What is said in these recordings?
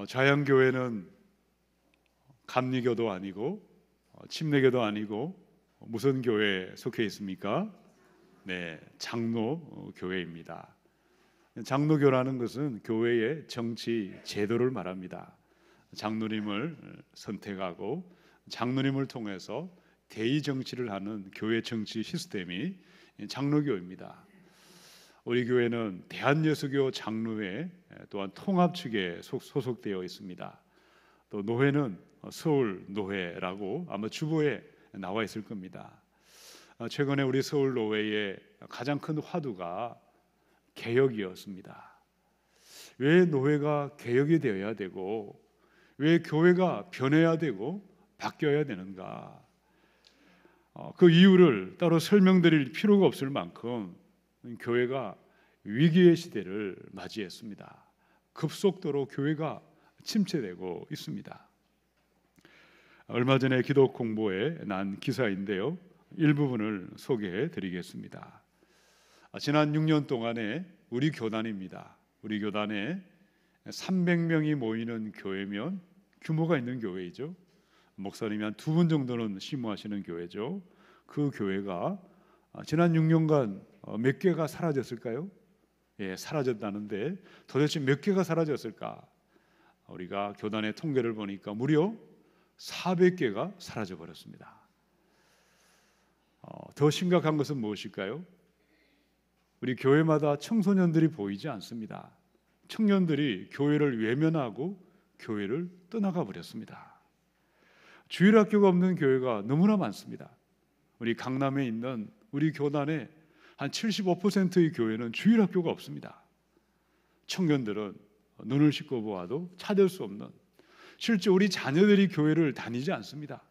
좌양교회는 감리교도 아니고 침례교도 아니고 무슨 교회에 속해 있습니까? 네, 장로교회입니다. 장로교라는 것은 교회의 정치 제도를 말합니다. 장로님을 선택하고 장로님을 통해서 대의 정치를 하는 교회 정치 시스템이 장로교입니다. 우리 교회는 대한예수교 장로회 또한 통합 측에 소속되어 있습니다. 또 노회는 서울 노회라고 아마 주보에 나와 있을 겁니다. 최근에 우리 서울 노회의 가장 큰 화두가 개혁이었습니다. 왜 노회가 개혁이 되어야 되고 왜 교회가 변해야 되고 바뀌어야 되는가? 그 이유를 따로 설명드릴 필요가 없을 만큼 교회가 위기의 시대를 맞이했습니다. 급속도로 교회가 침체되고 있습니다. 얼마 전에 기독 공보에 난 기사인데요, 일부분을 소개해 드리겠습니다. 지난 6년 동안에 우리 교단입니다. 우리 교단에 300명이 모이는 교회면 규모가 있는 교회이죠. 목사님이 한 2분 정도는 심무하시는 교회죠. 그 교회가 지난 6년간 몇 개가 사라졌을까요? 예, 사라졌다는데 도대체 몇 개가 사라졌을까? 우리가 교단의 통계를 보니까 무려 400개가 사라져 버렸습니다. 더 심각한 것은 무엇일까요? 우리 교회마다 청소년들이 보이지 않습니다. 청년들이 교회를 외면하고 교회를 떠나가 버렸습니다. 주일학교가 없는 교회가 너무나 많습니다. 우리 강남에 있는 우리 교단의 한 75%의 교회는 주일학교가 없습니다. 청년들은 눈을 씻고 보아도 찾을 수 없는, 실제 우리 자녀들이 교회를 다니지 않습니다.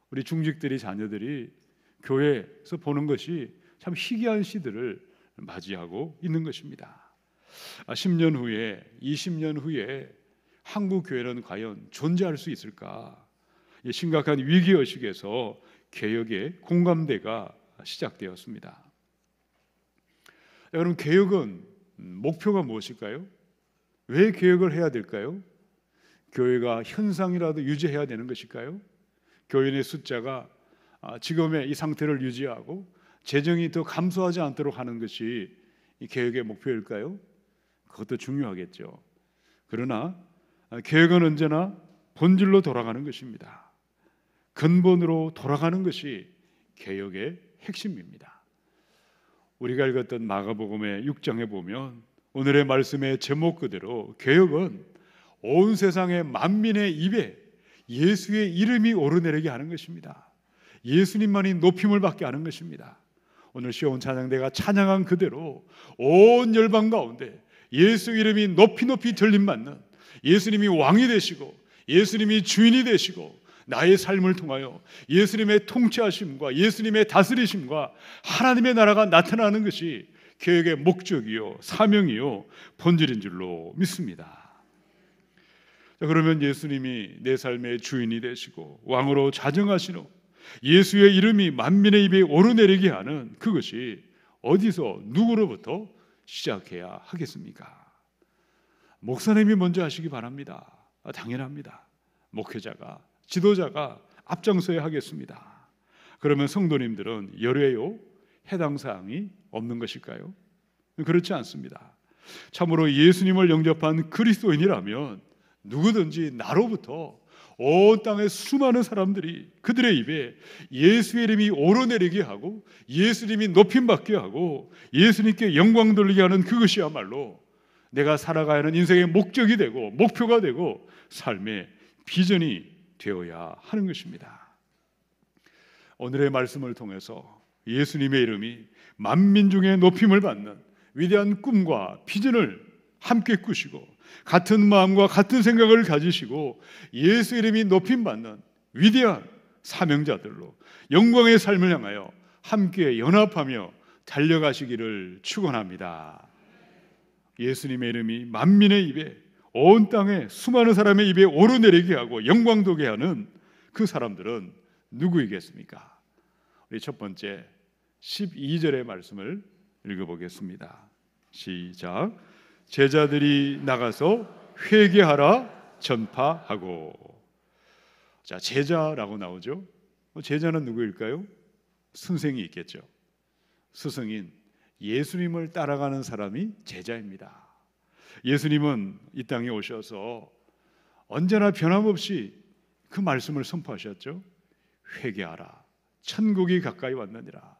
우리 중직들이 자녀들이 교회에서 보는 것이 참 희귀한 시들을 맞이하고 있는 것입니다. 10년 후에 20년 후에 한국 교회는 과연 존재할 수 있을까? 심각한 위기의식에서 개혁의 공감대가 시작되었습니다. 여러분, 개혁은 목표가 무엇일까요? 왜 개혁을 해야 될까요? 교회가 현상이라도 유지해야 되는 것일까요? 교인의 숫자가 지금의 이 상태를 유지하고 재정이 더 감소하지 않도록 하는 것이 이 개혁의 목표일까요? 그것도 중요하겠죠. 그러나 개혁은 언제나 본질로 돌아가는 것입니다. 근본으로 돌아가는 것이 개혁의 핵심입니다. 우리가 읽었던 마가복음의 6장에 보면 오늘의 말씀의 제목 그대로 개혁은 온 세상의 만민의 입에 예수의 이름이 오르내리게 하는 것입니다. 예수님만이 높임을 받게 하는 것입니다. 오늘 시온 찬양대가 찬양한 그대로 온 열방 가운데 예수 이름이 높이 높이 들림받는, 예수님이 왕이 되시고 예수님이 주인이 되시고 나의 삶을 통하여 예수님의 통치하심과 예수님의 다스리심과 하나님의 나라가 나타나는 것이 개혁의 목적이요 사명이요 본질인 줄로 믿습니다. 자, 그러면 예수님이 내 삶의 주인이 되시고 왕으로 자정하시는 예수의 이름이 만민의 입에 오르내리게 하는 그것이 어디서 누구로부터 시작해야 하겠습니까? 목사님이 먼저 하시기 바랍니다. 당연합니다. 목회자가, 지도자가 앞장서야 하겠습니다. 그러면 성도님들은 열외요 해당 사항이 없는 것일까요? 그렇지 않습니다. 참으로 예수님을 영접한 그리스도인이라면 누구든지 나로부터 온 땅의 수많은 사람들이 그들의 입에 예수의 이름이 오르내리게 하고 예수님이 높임받게 하고 예수님께 영광 돌리게 하는 그것이야말로 내가 살아가야 하는 인생의 목적이 되고 목표가 되고 삶의 비전이 되어야 하는 것입니다. 오늘의 말씀을 통해서 예수님의 이름이 만민 중에 높임을 받는 위대한 꿈과 비전을 함께 꾸시고 같은 마음과 같은 생각을 가지시고 예수 이름이 높임받는 위대한 사명자들로 영광의 삶을 향하여 함께 연합하며 달려가시기를 축원합니다. 예수님의 이름이 만민의 입에 온 땅에 수많은 사람의 입에 오르내리게 하고 영광 도게 하는 그 사람들은 누구이겠습니까? 우리 첫 번째 12절의 말씀을 읽어보겠습니다. 시작. 제자들이 나가서 회개하라 전파하고. 자, 제자라고 나오죠. 제자는 누구일까요? 선생이 있겠죠. 스승인 예수님을 따라가는 사람이 제자입니다. 예수님은 이 땅에 오셔서 언제나 변함없이 그 말씀을 선포하셨죠. 회개하라, 천국이 가까이 왔느니라.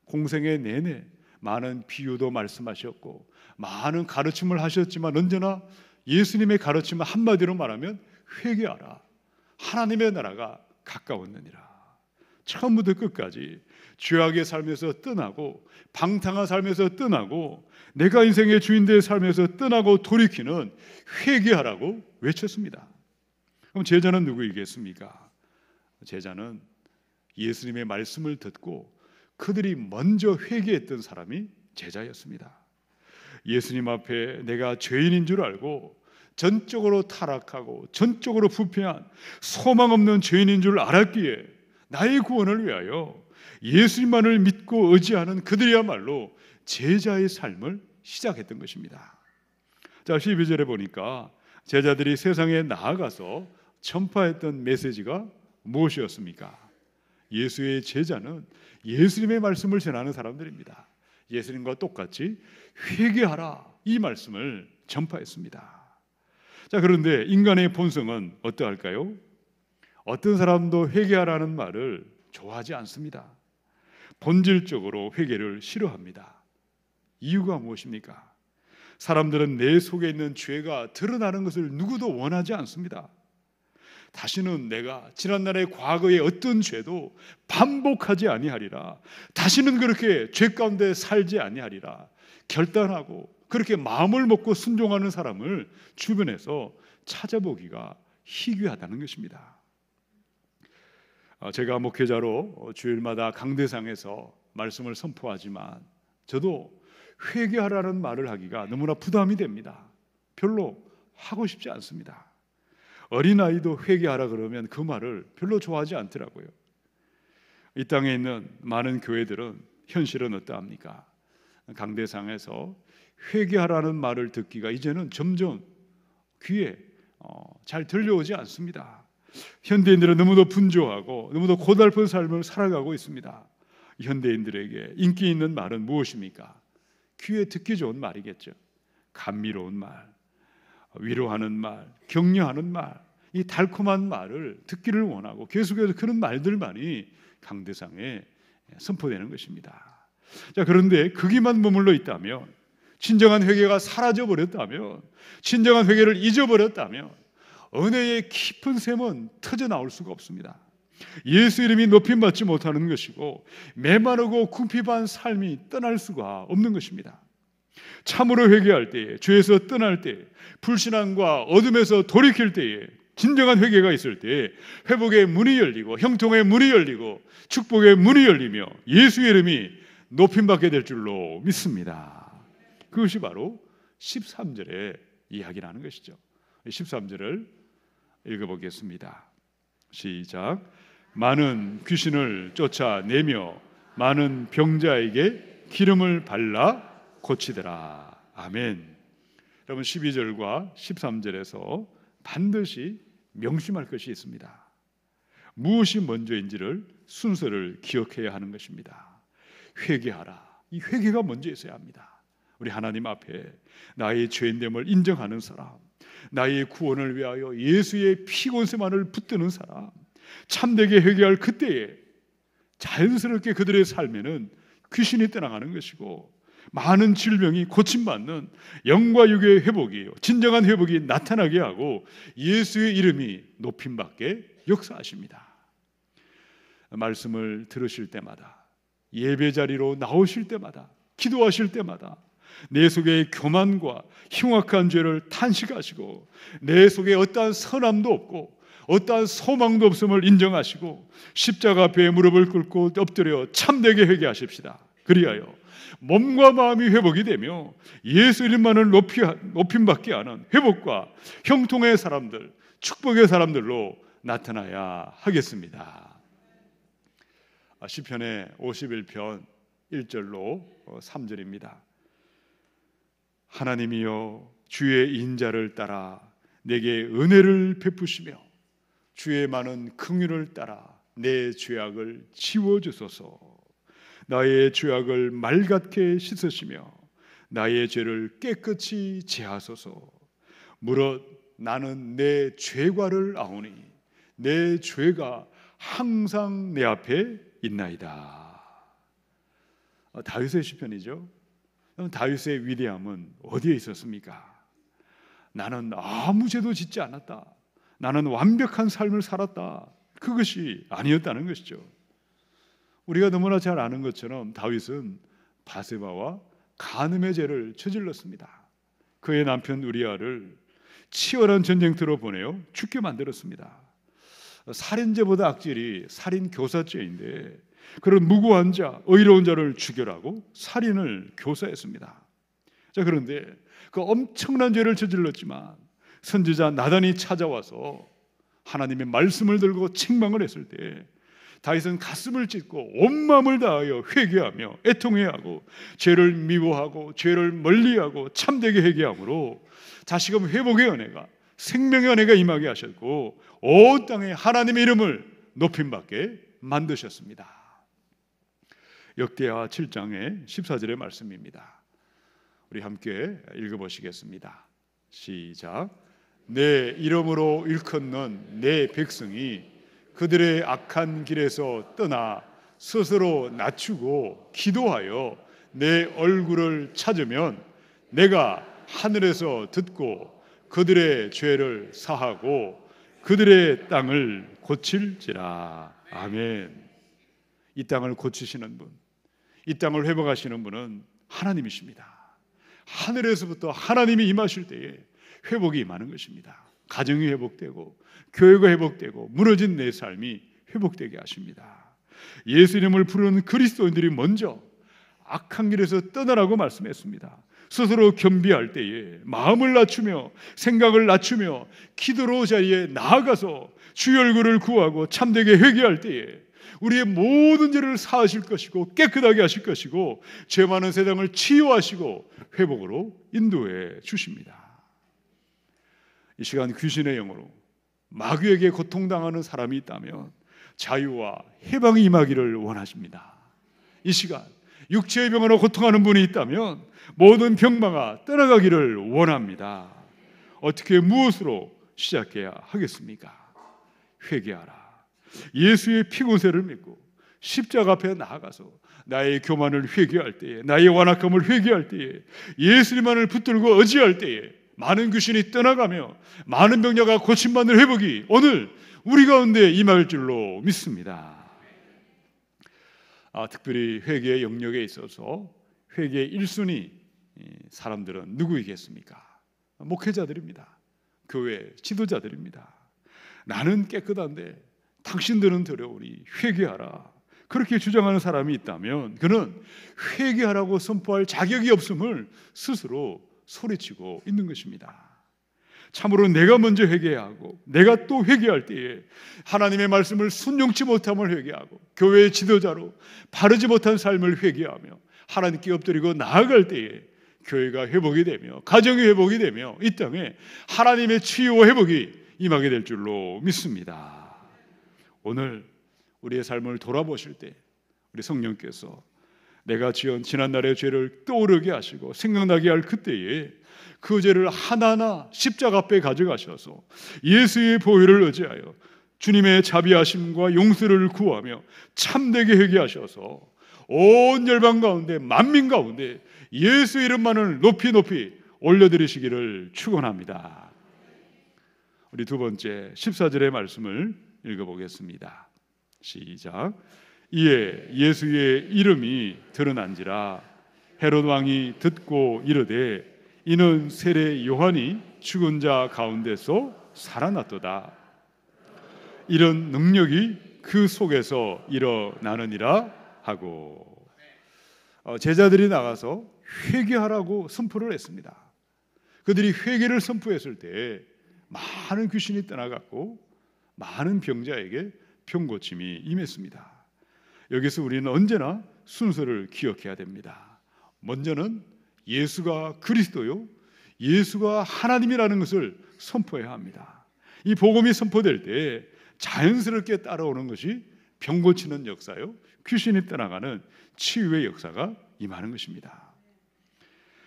공생애 내내 많은 비유도 말씀하셨고 많은 가르침을 하셨지만 언제나 예수님의 가르침을 한마디로 말하면 회개하라, 하나님의 나라가 가까웠느니라. 처음부터 끝까지 죄악의 삶에서 떠나고 방탕한 삶에서 떠나고 내가 인생의 주인된 삶에서 떠나고 돌이키는 회개하라고 외쳤습니다. 그럼 제자는 누구이겠습니까? 제자는 예수님의 말씀을 듣고 그들이 먼저 회개했던 사람이 제자였습니다. 예수님 앞에 내가 죄인인 줄 알고 전적으로 타락하고 전적으로 부패한 소망 없는 죄인인 줄 알았기에 나의 구원을 위하여 예수님만을 믿고 의지하는 그들이야말로 제자의 삶을 시작했던 것입니다. 자, 12절에 보니까 제자들이 세상에 나아가서 전파했던 메시지가 무엇이었습니까? 예수의 제자는 예수님의 말씀을 전하는 사람들입니다. 예수님과 똑같이 회개하라, 이 말씀을 전파했습니다. 자, 그런데 인간의 본성은 어떠할까요? 어떤 사람도 회개하라는 말을 좋아하지 않습니다. 본질적으로 회개를 싫어합니다. 이유가 무엇입니까? 사람들은 내 속에 있는 죄가 드러나는 것을 누구도 원하지 않습니다. 다시는 내가 지난날의 과거의 어떤 죄도 반복하지 아니하리라, 다시는 그렇게 죄 가운데 살지 아니하리라 결단하고 그렇게 마음을 먹고 순종하는 사람을 주변에서 찾아보기가 희귀하다는 것입니다. 제가 목회자로 주일마다 강대상에서 말씀을 선포하지만 저도 회개하라는 말을 하기가 너무나 부담이 됩니다. 별로 하고 싶지 않습니다. 어린아이도 회개하라 그러면 그 말을 별로 좋아하지 않더라고요. 이 땅에 있는 많은 교회들은 현실은 어떠합니까? 강대상에서 회개하라는 말을 듣기가 이제는 점점 귀에 잘 들려오지 않습니다. 현대인들은 너무도 분주하고 너무도 고달픈 삶을 살아가고 있습니다. 현대인들에게 인기 있는 말은 무엇입니까? 귀에 듣기 좋은 말이겠죠. 감미로운 말, 위로하는 말, 격려하는 말, 이 달콤한 말을 듣기를 원하고 계속해서 그런 말들만이 강대상에 선포되는 것입니다. 자, 그런데 거기만 머물러 있다면, 진정한 회개가 사라져버렸다면, 진정한 회개를 잊어버렸다면 은혜의 깊은 샘은 터져 나올 수가 없습니다. 예수 이름이 높임받지 못하는 것이고 메마르고 궁핍한 삶이 떠날 수가 없는 것입니다. 참으로 회개할 때에, 죄에서 떠날 때에, 불신앙과 어둠에서 돌이킬 때에, 진정한 회개가 있을 때에 회복의 문이 열리고 형통의 문이 열리고 축복의 문이 열리며 예수의 이름이 높임받게 될 줄로 믿습니다. 그것이 바로 13절의 이야기를 하는 것이죠. 13절을 읽어보겠습니다. 시작. 많은 귀신을 쫓아내며 많은 병자에게 기름을 발라 고치더라. 아멘. 여러분, 12절과 13절에서 반드시 명심할 것이 있습니다. 무엇이 먼저인지를 순서를 기억해야 하는 것입니다. 회개하라. 이 회개가 먼저 있어야 합니다. 우리 하나님 앞에 나의 죄인됨을 인정하는 사람, 나의 구원을 위하여 예수의 피곤세만을 붙드는 사람, 참되게 회개할 그때에 자연스럽게 그들의 삶에는 귀신이 떠나가는 것이고 많은 질병이 고침받는 영과 육의 회복이, 진정한 회복이 나타나게 하고 예수의 이름이 높임받게 역사하십니다. 말씀을 들으실 때마다, 예배 자리로 나오실 때마다, 기도하실 때마다 내 속의 교만과 흉악한 죄를 탄식하시고 내 속에 어떠한 선함도 없고 어떠한 소망도 없음을 인정하시고 십자가 앞에 무릎을 꿇고 엎드려 참되게 회개하십시다. 그리하여 몸과 마음이 회복이 되며 예수 이름만을 높임받게 하는 회복과 형통의 사람들, 축복의 사람들로 나타나야 하겠습니다. 시편의 51편 1절로 3절입니다. 하나님이여, 주의 인자를 따라 내게 은혜를 베푸시며 주의 많은 긍휼을 따라 내 죄악을 지워주소서. 나의 죄악을 맑게 씻으시며 나의 죄를 깨끗이 제하소서. 무릇 나는 내 죄과를 아오니 내 죄가 항상 내 앞에 있나이다. 다윗의 시편이죠. 다윗의 위대함은 어디에 있었습니까? 나는 아무 죄도 짓지 않았다. 나는 완벽한 삶을 살았다. 그것이 아니었다는 것이죠. 우리가 너무나 잘 아는 것처럼 다윗은 바세바와 간음의 죄를 저질렀습니다. 그의 남편 우리아를 치열한 전쟁터로 보내어 죽게 만들었습니다. 살인죄보다 악질이 살인 교사죄인데 그런 무고한 자, 의로운 자를 죽여라고 살인을 교사했습니다. 자, 그런데 그 엄청난 죄를 저질렀지만 선지자 나단이 찾아와서 하나님의 말씀을 들고 책망을 했을 때 다윗은 가슴을 찢고 온 마음을 다하여 회개하며 애통해야 하고 죄를 미워하고 죄를 멀리하고 참되게 회개함으로 다시금 회복의 은혜가, 생명의 은혜가 임하게 하셨고 온 땅에 하나님의 이름을 높임받게 만드셨습니다. 역대하 7장의 14절의 말씀입니다. 우리 함께 읽어보시겠습니다. 시작. 내 이름으로 일컫는 내 백성이 그들의 악한 길에서 떠나 스스로 낮추고 기도하여 내 얼굴을 찾으면 내가 하늘에서 듣고 그들의 죄를 사하고 그들의 땅을 고칠지라. 아멘. 이 땅을 고치시는 분, 이 땅을 회복하시는 분은 하나님이십니다. 하늘에서부터 하나님이 임하실 때에 회복이 임하는 것입니다. 가정이 회복되고 교회가 회복되고 무너진 내 삶이 회복되게 하십니다. 예수 이름을 부르는 그리스도인들이 먼저 악한 길에서 떠나라고 말씀했습니다. 스스로 겸비할 때에 마음을 낮추며 생각을 낮추며 기도로 자리에 나아가서 주의 얼굴을 구하고 참되게 회개할 때에 우리의 모든 죄를 사하실 것이고 깨끗하게 하실 것이고 죄 많은 세상을 치유하시고 회복으로 인도해 주십니다. 이 시간 귀신의 영으로 마귀에게 고통당하는 사람이 있다면 자유와 해방이 임하기를 원하십니다. 이 시간 육체의 병으로 고통하는 분이 있다면 모든 병마가 떠나가기를 원합니다. 어떻게 무엇으로 시작해야 하겠습니까? 회개하라. 예수의 피고세를 믿고 십자가 앞에 나아가서 나의 교만을 회개할 때에, 나의 완악함을 회개할 때에, 예수님만을 붙들고 의지할 때에 많은 귀신이 떠나가며 많은 병자가 고침받는 회복이 오늘 우리 가운데 임할 줄로 믿습니다. 특별히 회개의 영역에 있어서 회개의 1순위 사람들은 누구이겠습니까? 목회자들입니다. 교회 지도자들입니다. 나는 깨끗한데 당신들은 더러우니 회개하라. 그렇게 주장하는 사람이 있다면 그는 회개하라고 선포할 자격이 없음을 스스로 소리치고 있는 것입니다. 참으로 내가 먼저 회개해야 하고 내가 또 회개할 때에 하나님의 말씀을 순종치 못함을 회개하고 교회의 지도자로 바르지 못한 삶을 회개하며 하나님께 엎드리고 나아갈 때에 교회가 회복이 되며 가정이 회복이 되며 이 땅에 하나님의 치유와 회복이 임하게 될 줄로 믿습니다. 오늘 우리의 삶을 돌아보실 때 우리 성령께서 내가 지은 지난날의 죄를 떠오르게 하시고 생각나게 할 그때에 그 죄를 하나하나 십자가 앞에 가져가셔서 예수의 보혈을 의지하여 주님의 자비하심과 용서를 구하며 참되게 회개하셔서 온 열방 가운데 만민 가운데 예수 이름만을 높이 높이 올려드리시기를 축원합니다. 우리 두 번째 14절의 말씀을 읽어보겠습니다. 시작. 이에 예수의 이름이 드러난지라 헤롯 왕이 듣고 이르되 이는 세례 요한이 죽은 자 가운데서 살아났도다. 이런 능력이 그 속에서 일어나느니라 하고 제자들이 나가서 회개하라고 선포를 했습니다. 그들이 회개를 선포했을 때 많은 귀신이 떠나갔고 많은 병자에게 병고침이 임했습니다. 여기서 우리는 언제나 순서를 기억해야 됩니다. 먼저는 예수가 그리스도요, 예수가 하나님이라는 것을 선포해야 합니다. 이 복음이 선포될 때 자연스럽게 따라오는 것이 병 고치는 역사요, 귀신이 떠나가는 치유의 역사가 임하는 것입니다.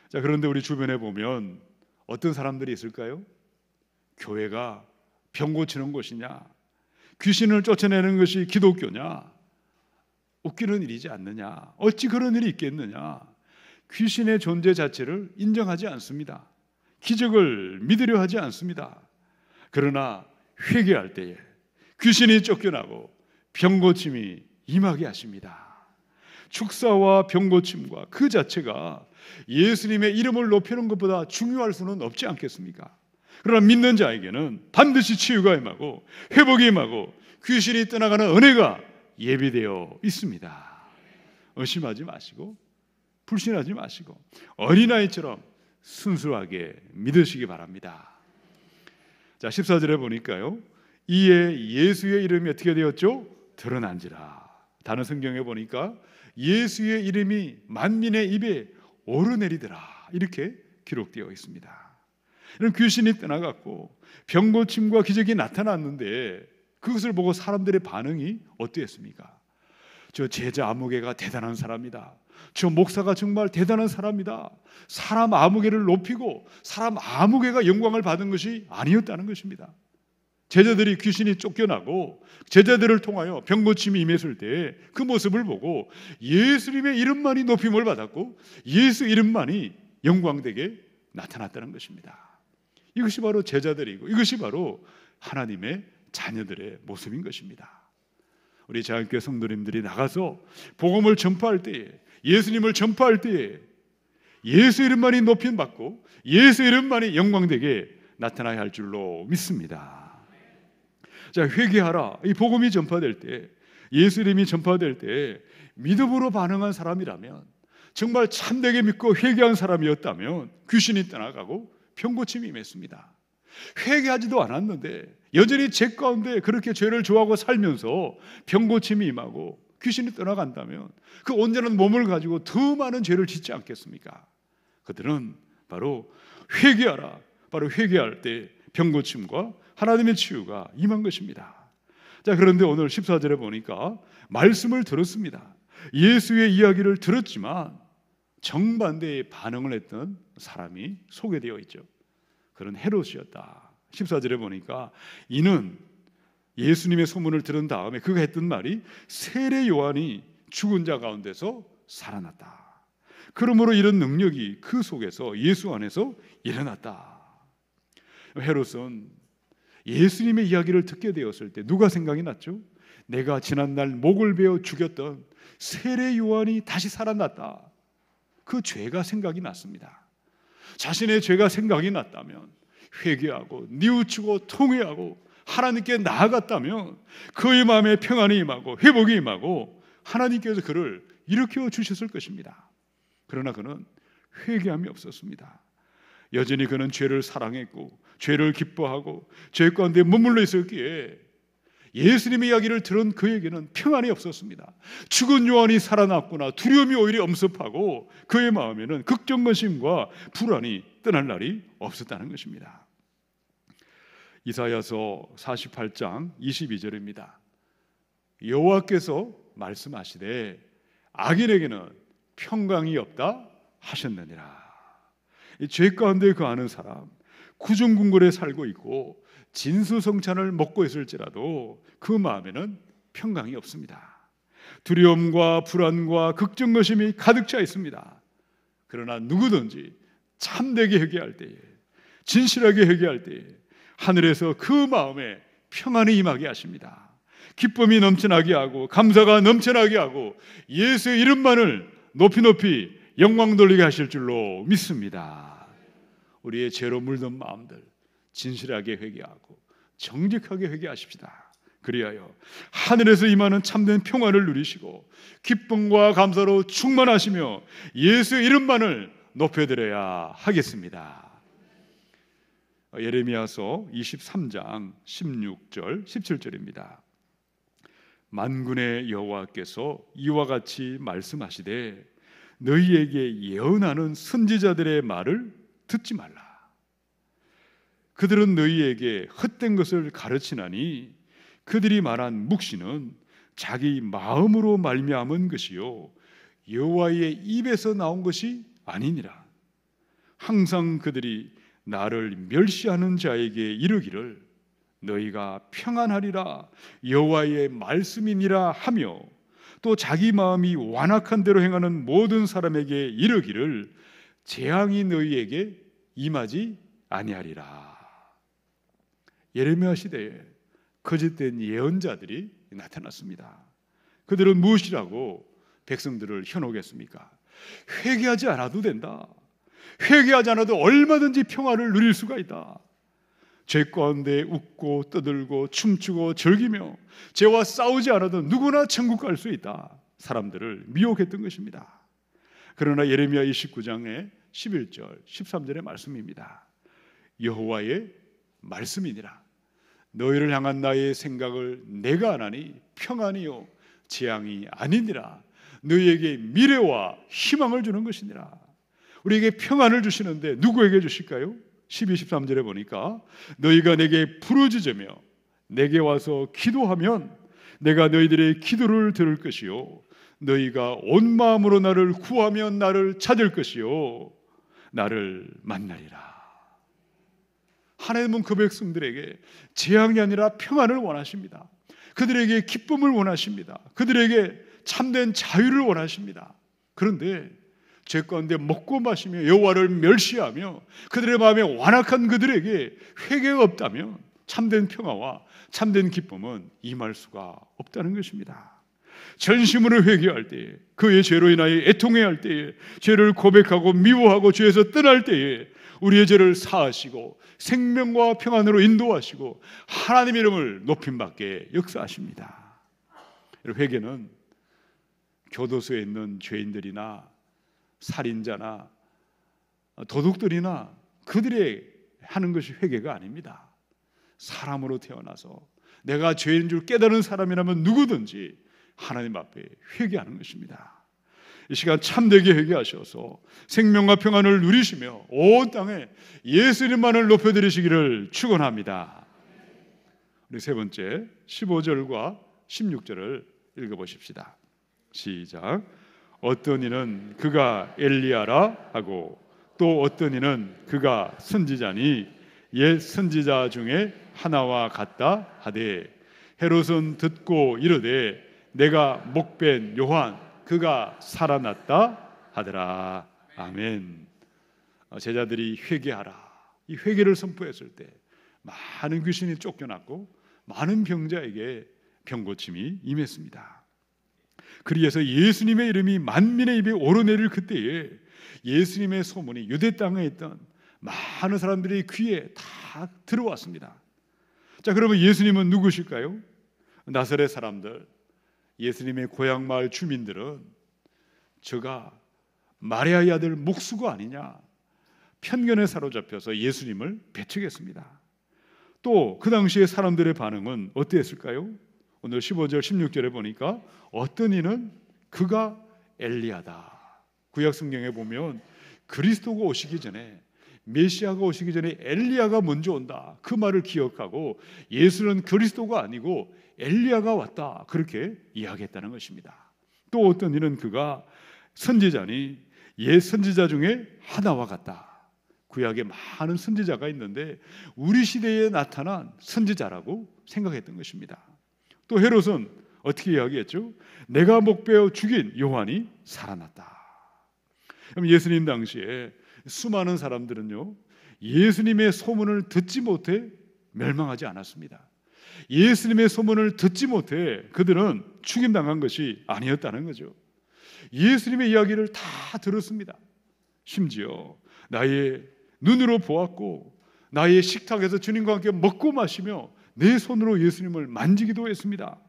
자, 그런데 우리 주변에 보면 어떤 사람들이 있을까요? 교회가 병 고치는 곳이냐, 귀신을 쫓아내는 것이 기독교냐, 웃기는 일이지 않느냐, 어찌 그런 일이 있겠느냐, 귀신의 존재 자체를 인정하지 않습니다. 기적을 믿으려 하지 않습니다. 그러나 회개할 때에 귀신이 쫓겨나고 병고침이 임하게 하십니다. 축사와 병고침과 그 자체가 예수님의 이름을 높이는 것보다 중요할 수는 없지 않겠습니까? 그러나 믿는 자에게는 반드시 치유가 임하고 회복이 임하고 귀신이 떠나가는 은혜가 예비되어 있습니다. 의심하지 마시고 불신하지 마시고 어린아이처럼 순수하게 믿으시기 바랍니다. 자, 14절에 보니까요, 이에 예수의 이름이 어떻게 되었죠? 드러난지라. 다른 성경에 보니까 예수의 이름이 만민의 입에 오르내리더라, 이렇게 기록되어 있습니다. 이런 귀신이 떠나갔고 병고침과 기적이 나타났는데 그것을 보고 사람들의 반응이 어땠습니까? 저 제자 아무개가 대단한 사람이다, 저 목사가 정말 대단한 사람이다, 사람 아무개를 높이고 사람 아무개가 영광을 받은 것이 아니었다는 것입니다. 제자들이 귀신이 쫓겨나고 제자들을 통하여 병고침이 임했을 때 그 모습을 보고 예수님의 이름만이 높임을 받았고 예수 이름만이 영광되게 나타났다는 것입니다. 이것이 바로 제자들이고 이것이 바로 하나님의 자녀들의 모습인 것입니다. 우리 자연교회 성도님들이 나가서 복음을 전파할 때에, 예수님을 전파할 때에 예수 이름만이 높임 받고 예수 이름만이 영광되게 나타나야 할 줄로 믿습니다. 자, 회개하라. 이 복음이 전파될 때, 예수 이름이 전파될 때 믿음으로 반응한 사람이라면, 정말 참되게 믿고 회개한 사람이었다면 귀신이 떠나가고 병고침이 임했습니다. 회개하지도 않았는데 여전히 죄 가운데 그렇게 죄를 좋아하고 살면서 병고침이 임하고 귀신이 떠나간다면 그 온전한 몸을 가지고 더 많은 죄를 짓지 않겠습니까? 그들은 바로 회개하라, 바로 회개할 때 병고침과 하나님의 치유가 임한 것입니다. 자, 그런데 오늘 14절에 보니까 말씀을 들었습니다. 예수의 이야기를 들었지만 정반대의 반응을 했던 사람이 소개되어 있죠. 그런 헤롯이었다. 14절에 보니까 이는 예수님의 소문을 들은 다음에 그가 했던 말이 세례 요한이 죽은 자 가운데서 살아났다. 그러므로 이런 능력이 그 속에서 예수 안에서 일어났다. 헤롯은 예수님의 이야기를 듣게 되었을 때 누가 생각이 났죠? 내가 지난날 목을 베어 죽였던 세례 요한이 다시 살아났다. 그 죄가 생각이 났습니다. 자신의 죄가 생각이 났다면 회개하고 뉘우치고 통회하고 하나님께 나아갔다면 그의 마음에 평안이 임하고 회복이 임하고 하나님께서 그를 일으켜 주셨을 것입니다. 그러나 그는 회개함이 없었습니다. 여전히 그는 죄를 사랑했고 죄를 기뻐하고 죄 가운데 머물러 있었기에 예수님의 이야기를 들은 그에게는 평안이 없었습니다. 죽은 요한이 살아났구나 두려움이 오히려 엄습하고 그의 마음에는 걱정근심과 불안이 떠날 날이 없었다는 것입니다. 이사야서 48장 22절입니다. 여호와께서 말씀하시되 악인에게는 평강이 없다 하셨느니라. 이 죄 가운데 거하는 사람, 구중궁궐에 살고 있고 진수성찬을 먹고 있을지라도 그 마음에는 평강이 없습니다. 두려움과 불안과 걱정거심이 가득 차 있습니다. 그러나 누구든지 참되게 회개할 때에, 진실하게 회개할 때에 하늘에서 그 마음에 평안이 임하게 하십니다. 기쁨이 넘쳐나게 하고 감사가 넘쳐나게 하고 예수의 이름만을 높이 높이 영광 돌리게 하실 줄로 믿습니다. 우리의 죄로 물든 마음들 진실하게 회개하고 정직하게 회개하십시다. 그리하여 하늘에서 임하는 참된 평안을 누리시고 기쁨과 감사로 충만하시며 예수 이름만을 높여드려야 하겠습니다. 예레미야서 23장 16절 17절입니다. 만군의 여호와께서 이와 같이 말씀하시되 너희에게 예언하는 선지자들의 말을 듣지 말라. 그들은 너희에게 헛된 것을 가르치나니 그들이 말한 묵시는 자기 마음으로 말미암은 것이요 여호와의 입에서 나온 것이 아니니라. 항상 그들이 나를 멸시하는 자에게 이르기를 너희가 평안하리라 여호와의 말씀이니라 하며 또 자기 마음이 완악한 대로 행하는 모든 사람에게 이르기를 재앙이 너희에게 임하지 아니하리라. 예레미야 시대에 거짓된 예언자들이 나타났습니다. 그들은 무엇이라고 백성들을 현혹했습니까? 회개하지 않아도 된다. 회개하지 않아도 얼마든지 평화를 누릴 수가 있다. 죄 가운데 웃고 떠들고 춤추고 즐기며 죄와 싸우지 않아도 누구나 천국 갈 수 있다. 사람들을 미혹했던 것입니다. 그러나 예레미야 29장의 11절 13절의 말씀입니다. 여호와의 말씀이니라. 너희를 향한 나의 생각을 내가 아나니 평안이요 재앙이 아니니라. 너희에게 미래와 희망을 주는 것이니라. 우리에게 평안을 주시는데 누구에게 주실까요? 12, 13절에 보니까 너희가 내게 부르짖으며 내게 와서 기도하면 내가 너희들의 기도를 들을 것이요 너희가 온 마음으로 나를 구하면 나를 찾을 것이요 나를 만나리라. 하나님은 그 백성들에게 재앙이 아니라 평안을 원하십니다. 그들에게 기쁨을 원하십니다. 그들에게 참된 자유를 원하십니다. 그런데 죄 가운데 먹고 마시며 여호와를 멸시하며 그들의 마음에 완악한 그들에게 회개가 없다면 참된 평화와 참된 기쁨은 임할 수가 없다는 것입니다. 전심으로 회개할 때에 그의 죄로 인하여 애통해야 할 때에 죄를 고백하고 미워하고 죄에서 떠날 때에 우리의 죄를 사하시고 생명과 평안으로 인도하시고 하나님의 이름을 높임받게 역사하십니다. 회개는 교도소에 있는 죄인들이나 살인자나 도둑들이나 그들의 하는 것이 회개가 아닙니다. 사람으로 태어나서 내가 죄인 줄 깨달은 사람이라면 누구든지 하나님 앞에 회개하는 것입니다. 이 시간 참되게 회개하셔서 생명과 평안을 누리시며 온 땅에 예수님만을 높여드리시기를 축원합니다. 우리 세 번째 15절과 16절을 읽어보십시다. 시작. 어떤 이는 그가 엘리야라 하고 또 어떤 이는 그가 선지자니 옛 선지자 중에 하나와 같다 하되 헤롯은 듣고 이르되 내가 목벤 요한 그가 살아났다 하더라. 아멘. 제자들이 회개하라 이 회개를 선포했을 때 많은 귀신이 쫓겨났고 많은 병자에게 병고침이 임했습니다. 그리해서 예수님의 이름이 만민의 입에 오르내릴 그때에 예수님의 소문이 유대 땅에 있던 많은 사람들의 귀에 다 들어왔습니다. 자, 그러면 예수님은 누구실까요? 나사렛 사람들, 예수님의 고향 마을 주민들은 저가 마리아의 아들 목수가 아니냐 편견에 사로잡혀서 예수님을 배척했습니다. 또 그 당시에 사람들의 반응은 어땠을까요? 오늘 15절 16절에 보니까 어떤 이는 그가 엘리야다. 구약 성경에 보면 그리스도가 오시기 전에 메시아가 오시기 전에 엘리야가 먼저 온다. 그 말을 기억하고 예수는 그리스도가 아니고 엘리야가 왔다. 그렇게 이야기했다는 것입니다. 또 어떤 이는 그가 선지자니 옛 선지자 중에 하나와 같다. 구약에 많은 선지자가 있는데 우리 시대에 나타난 선지자라고 생각했던 것입니다. 또 헤롯은 어떻게 이야기했죠? 내가 목베어 죽인 요한이 살아났다. 그럼 예수님 당시에 수많은 사람들은요 예수님의 소문을 듣지 못해 멸망하지 않았습니다. 예수님의 소문을 듣지 못해 그들은 죽임당한 것이 아니었다는 거죠. 예수님의 이야기를 다 들었습니다. 심지어 나의 눈으로 보았고 나의 식탁에서 주님과 함께 먹고 마시며 내 손으로 예수님을 만지기도 했습니다.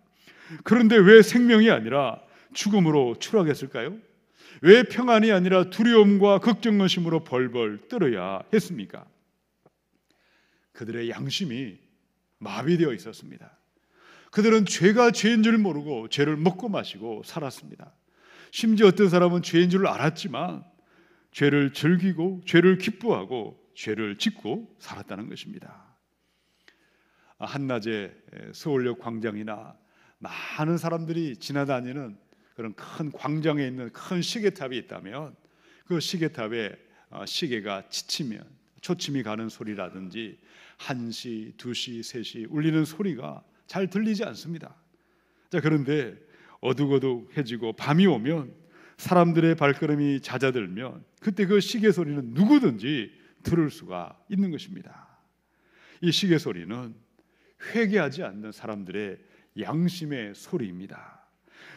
그런데 왜 생명이 아니라 죽음으로 추락했을까요? 왜 평안이 아니라 두려움과 걱정의심으로 벌벌 떨어야 했습니까? 그들의 양심이 마비되어 있었습니다. 그들은 죄가 죄인 줄 모르고 죄를 먹고 마시고 살았습니다. 심지어 어떤 사람은 죄인 줄 알았지만 죄를 즐기고 죄를 기뻐하고 죄를 짓고 살았다는 것입니다. 한낮에 서울역 광장이나 많은 사람들이 지나다니는 그런 큰 광장에 있는 큰 시계탑이 있다면 그 시계탑에 시계가 지치면 초침이 가는 소리라든지 1시, 2시, 3시 울리는 소리가 잘 들리지 않습니다. 자, 그런데 어둑어둑해지고 밤이 오면 사람들의 발걸음이 잦아들면 그때 그 시계 소리는 누구든지 들을 수가 있는 것입니다. 이 시계 소리는 회개하지 않는 사람들의 양심의 소리입니다.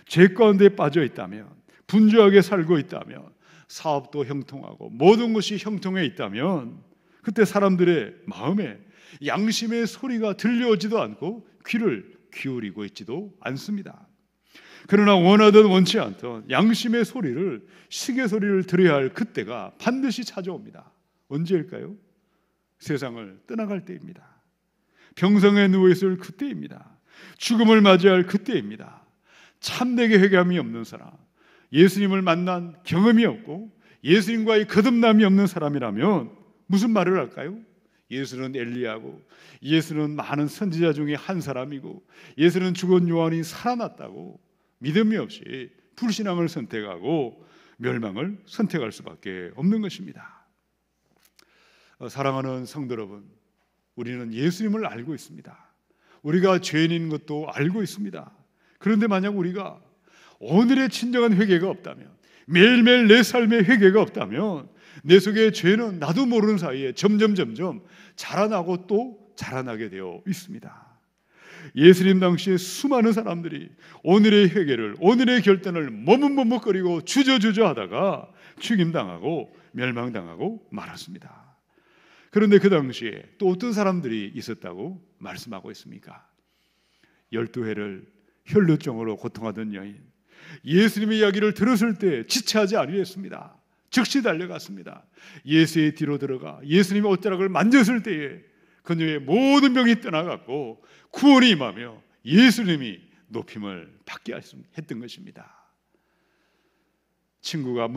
죄 가운데 빠져 있다면, 분주하게 살고 있다면, 사업도 형통하고 모든 것이 형통해 있다면 그때 사람들의 마음에 양심의 소리가 들려오지도 않고 귀를 기울이고 있지도 않습니다. 그러나 원하든 원치 않든 양심의 소리를, 시계 소리를 들어야 할 그때가 반드시 찾아옵니다. 언제일까요? 세상을 떠나갈 때입니다. 병상에 누워있을 그때입니다. 죽음을 맞이할 그때입니다. 참되게 회개함이 없는 사람, 예수님을 만난 경험이 없고 예수님과의 거듭남이 없는 사람이라면 무슨 말을 할까요? 예수는 엘리야고, 예수는 많은 선지자 중에 한 사람이고, 예수는 죽은 요한이 살아났다고 믿음이 없이 불신앙을 선택하고 멸망을 선택할 수밖에 없는 것입니다. 사랑하는 성도 여러분, 우리는 예수님을 알고 있습니다. 우리가 죄인인 것도 알고 있습니다. 그런데 만약 우리가 오늘의 진정한 회개가 없다면, 매일매일 내 삶의 회개가 없다면 내 속의 죄는 나도 모르는 사이에 점점 자라나고 또 자라나게 되어 있습니다. 예수님 당시에 수많은 사람들이 오늘의 회개를, 오늘의 결단을 머뭇머뭇거리고 주저주저 하다가 죽임당하고 멸망당하고 말았습니다. 그런데 그 당시에 또 어떤 사람들이 있었다고 말씀하고 있습니까? 12회를 혈루증으로 고통하던 여인, 예수님의 이야기를 들었을 때 지체하지 아니했습니다. 즉시 달려갔습니다. 예수의 뒤로 들어가 예수님의 옷자락을 만졌을 때에 그녀의 모든 병이 떠나갔고 구원이 임하며 예수님이 높임을 받게 했던 것입니다. 친구가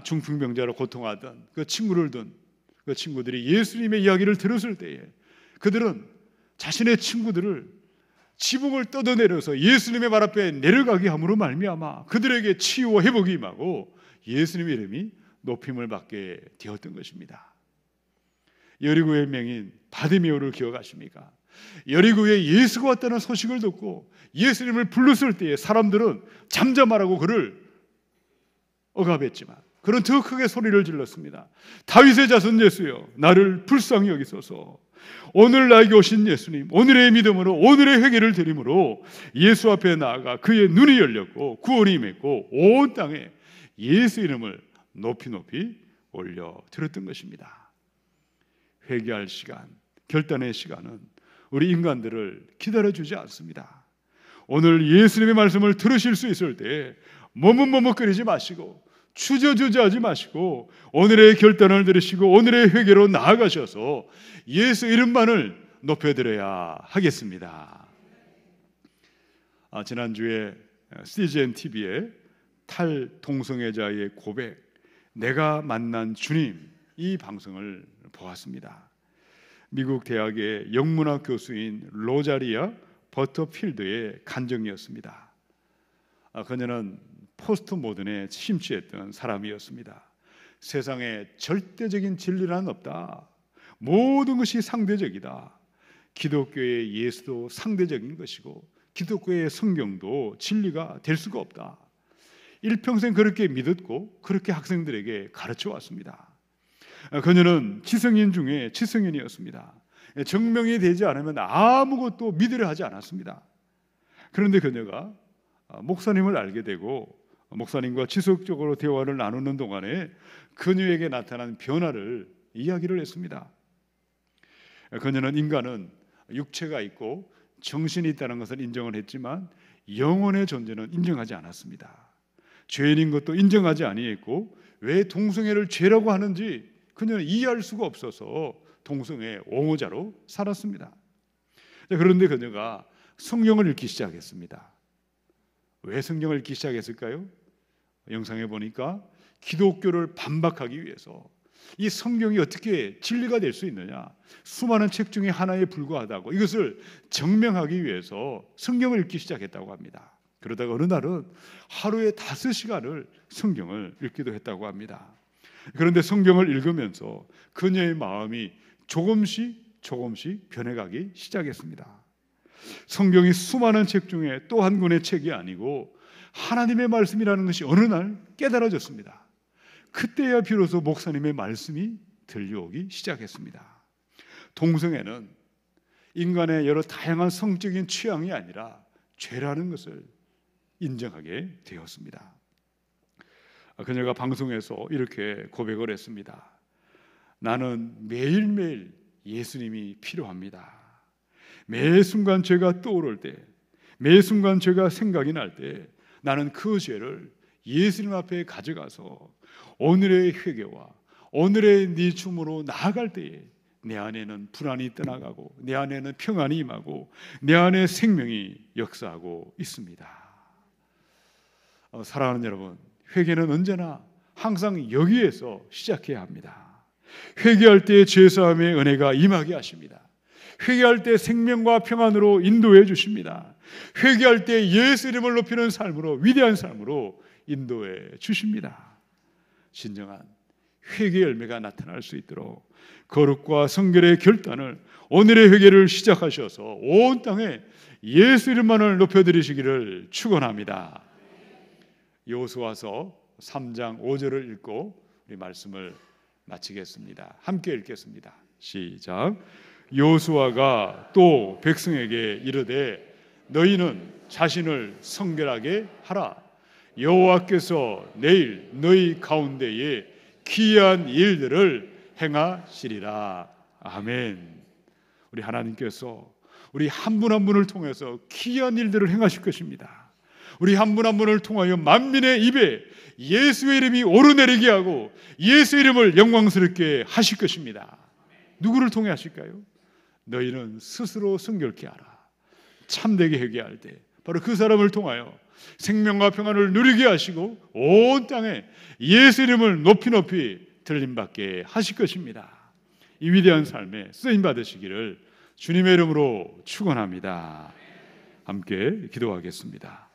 중풍병자로 고통하던 그 친구를 둔 그 친구들이 예수님의 이야기를 들었을 때에 그들은 자신의 친구들을 지붕을 뜯어내려서 예수님의 발 앞에 내려가게 함으로 말미암아 그들에게 치유와 회복이 임하고 예수님의 이름이 높임을 받게 되었던 것입니다. 여리고의 맹인 바디메오를 기억하십니까? 여리고에 예수가 왔다는 소식을 듣고 예수님을 불렀을 때에 사람들은 잠잠하라고 그를 억압했지만 그는 더 크게 소리를 질렀습니다. 다윗의 자손 예수여, 나를 불쌍히 여기소서. 오늘 나에게 오신 예수님, 오늘의 믿음으로 오늘의 회개를 드림으로 예수 앞에 나아가 그의 눈이 열렸고 구원이 임했고 온 땅에 예수 이름을 높이 올려 드렸던 것입니다. 회개할 시간, 결단의 시간은 우리 인간들을 기다려주지 않습니다. 오늘 예수님의 말씀을 들으실 수 있을 때 머뭇머뭇거리지 마시고 주저주저하지 마시고 오늘의 결단을 들으시고 오늘의 회개로 나아가셔서 예수 이름만을 높여드려야 하겠습니다. 지난주에 CGN TV에 탈동성애자의 고백, 내가 만난 주님, 이 방송을 보았습니다. 미국 대학의 영문학 교수인 로자리아 버터필드의 간증이었습니다. 그녀는 포스트 모던에 심취했던 사람이었습니다. 세상에 절대적인 진리란 없다. 모든 것이 상대적이다. 기독교의 예수도 상대적인 것이고 기독교의 성경도 진리가 될 수가 없다. 일평생 그렇게 믿었고 그렇게 학생들에게 가르쳐 왔습니다. 그녀는 지성인 중에 지성인이었습니다. 증명이 되지 않으면 아무것도 믿으려 하지 않았습니다. 그런데 그녀가 목사님을 알게 되고 목사님과 지속적으로 대화를 나누는 동안에 그녀에게 나타난 변화를 이야기를 했습니다. 그녀는 인간은 육체가 있고 정신이 있다는 것을 인정을 했지만 영혼의 존재는 인정하지 않았습니다. 죄인인 것도 인정하지 아니했고 왜 동성애를 죄라고 하는지 그녀는 이해할 수가 없어서 동성애 옹호자로 살았습니다. 그런데 그녀가 성경을 읽기 시작했습니다. 왜 성경을 읽기 시작했을까요? 영상에 보니까 기독교를 반박하기 위해서, 이 성경이 어떻게 진리가 될 수 있느냐? 수많은 책 중에 하나에 불과하다고 이것을 증명하기 위해서 성경을 읽기 시작했다고 합니다. 그러다가 어느 날은 하루에 5시간을 성경을 읽기도 했다고 합니다. 그런데 성경을 읽으면서 그녀의 마음이 조금씩 변해가기 시작했습니다. 성경이 수많은 책 중에 또 한 권의 책이 아니고 하나님의 말씀이라는 것이 어느 날 깨달아졌습니다. 그때야 비로소 목사님의 말씀이 들려오기 시작했습니다. 동성애는 인간의 여러 다양한 성적인 취향이 아니라 죄라는 것을 인정하게 되었습니다. 그녀가 방송에서 이렇게 고백을 했습니다. 나는 매일매일 예수님이 필요합니다. 매 순간 죄가 떠오를 때, 매 순간 죄가 생각이 날 때 나는 그 죄를 예수님 앞에 가져가서 오늘의 회개와 오늘의 네 춤으로 나아갈 때에 내 안에는 불안이 떠나가고 내 안에는 평안이 임하고 내 안에 생명이 역사하고 있습니다. 사랑하는 여러분, 회개는 언제나 항상 여기에서 시작해야 합니다. 회개할 때 죄사함의 은혜가 임하게 하십니다. 회개할 때 생명과 평안으로 인도해 주십니다. 회개할 때 예수 이름을 높이는 삶으로, 위대한 삶으로 인도해 주십니다. 진정한 회개의 열매가 나타날 수 있도록 거룩과 성결의 결단을, 오늘의 회개를 시작하셔서 온 땅에 예수 이름만을 높여드리시기를 축원합니다. 여호수아서 3장 5절을 읽고 우리 말씀을 마치겠습니다. 함께 읽겠습니다. 시작. 여호수아가 또 백성에게 이르되 너희는 자신을 성결하게 하라. 여호와께서 내일 너희 가운데에 기이한 일들을 행하시리라. 아멘. 우리 하나님께서 우리 한 분 한 분을 통해서 기이한 일들을 행하실 것입니다. 우리 한 분 한 분을 통하여 만민의 입에 예수의 이름이 오르내리게 하고 예수 이름을 영광스럽게 하실 것입니다. 누구를 통해 하실까요? 너희는 스스로 성결케 하라. 참되게 회개할 때 바로 그 사람을 통하여 생명과 평안을 누리게 하시고 온 땅에 예수 이름을 높이 들림받게 하실 것입니다. 이 위대한 삶에 쓰임 받으시기를 주님의 이름으로 축원합니다. 함께 기도하겠습니다.